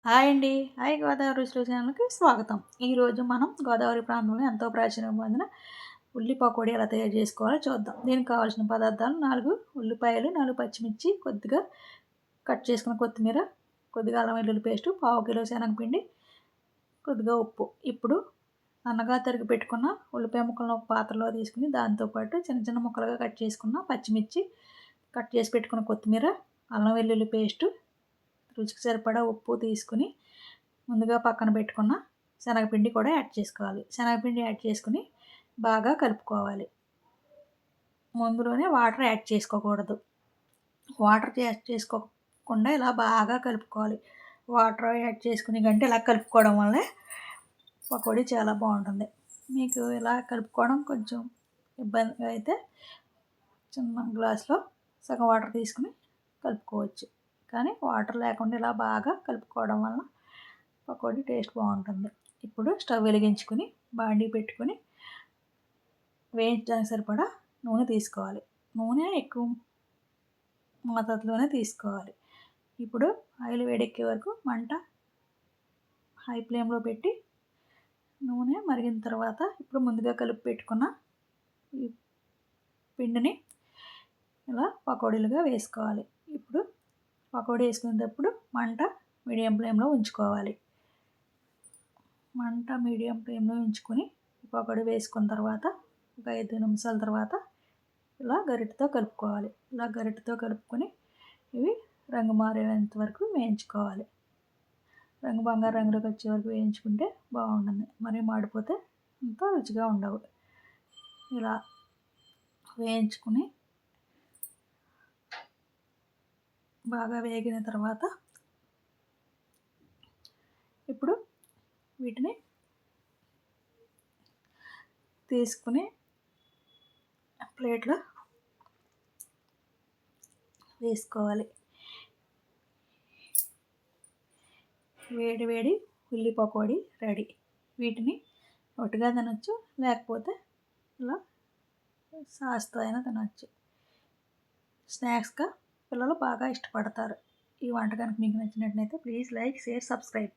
Hi అండి. Hi Godavari రుచులు ఛానల్‌కి స్వాగతం. ఈరోజు మనం గోదావరి ప్రాంతంలో ఎంతో ప్రాచుర్యం పొందిన ఉల్లి పకోడీ ఎలా తయారు చేసుకోవాలో చూద్దాం. దీనికి కావాల్సిన పదార్థాలు 4 ఉల్లిపాయలు, 4 పచ్చిమిర్చి, కొద్దిగా కట్ చేసుకున్న కొత్తిమీర, కొద్దిగా అల్లం వెల్లుల్లి పేస్టు, పావు కిలో శనగపిండి, కొద్దిగా ఉప్పు. ఇప్పుడు సన్నగా తరిగి పెట్టుకున్న ఉల్లిపాయ ముక్కలను ఒక పాత్రలో తీసుకుని దాంతో పాటు చిన్న చిన్న ముక్కలుగా కట్ చేసుకున్న పచ్చిమిర్చి, కట్ చేసి పెట్టుకున్న కొత్తిమీర, అల్లం వెల్లుల్లి పేస్టు, రుచికి సరిపడా ఉప్పు తీసుకుని ముందుగా పక్కన పెట్టుకున్న శనగపిండి కూడా యాడ్ చేసుకోవాలి. శనగపిండి యాడ్ చేసుకుని బాగా కలుపుకోవాలి. ముందులోనే వాటర్ యాడ్ చేసుకోకూడదు. వాటర్ యాడ్ చేసుకోకుండా ఇలా బాగా కలుపుకోవాలి. వాటర్ యాడ్ చేసుకుని కంటే ఇలా కలుపుకోవడం వల్లే పకోడీ చాలా బాగుంటుంది. మీకు ఇలా కలుపుకోవడం కొంచెం ఇబ్బందిగా అయితే చిన్న గ్లాస్లో సగం వాటర్ తీసుకుని కలుపుకోవచ్చు. కానీ వాటర్ లేకుండా ఇలా బాగా కలుపుకోవడం వల్ల పకోడీ టేస్ట్ బాగుంటుంది. ఇప్పుడు స్టవ్ వెలిగించుకుని బాండీ పెట్టుకుని వేయించడానికి సరిపడా నూనె తీసుకోవాలి. నూనె ఎక్కువ మోతాదులోనే తీసుకోవాలి. ఇప్పుడు ఆయిల్ వేడెక్కే వరకు మంట హై ఫ్లేమ్లో పెట్టి నూనె మరిగిన తర్వాత ఇప్పుడు ముందుగా కలిపి పెట్టుకున్న ఈ పిండిని ఇలా పకోడీలుగా వేసుకోవాలి. ఇప్పుడు పకోడీ వేసుకునేటప్పుడు మంట మీడియం ఫ్లేమ్లో ఉంచుకోవాలి. మంట మీడియం ఫ్లేమ్లో ఉంచుకొని పకోడీ వేసుకున్న తర్వాత ఒక 5 నిమిషాల తర్వాత ఇలా గరిటెతో కలుపుకోవాలి. ఇలా గరిటెతో కలుపుకొని ఇవి రంగు మారేంత వరకు వేయించుకోవాలి. రంగు బంగారు రంగులోకి వచ్చే వరకు వేయించుకుంటే బాగుంటుంది. మరీ మాడిపోతే అంత రుచిగా ఉండవు. ఇలా వేయించుకుని బాగా వేగిన తర్వాత ఇప్పుడు వీటిని తీసుకుని ప్లేట్లో వేసుకోవాలి. వేడి వేడి ఉల్లి పకోడీ రెడీ. వీటిని ఒట్టిగా తినొచ్చు, లేకపోతే ఇలా సాస్తో అయినా తినొచ్చు. స్నాక్స్గా పిల్లలు బాగా ఇష్టపడతారు. ఈ వంటకానికి మీకు నచ్చినట్లయితే ప్లీజ్ లైక్, షేర్, సబ్స్క్రైబ్.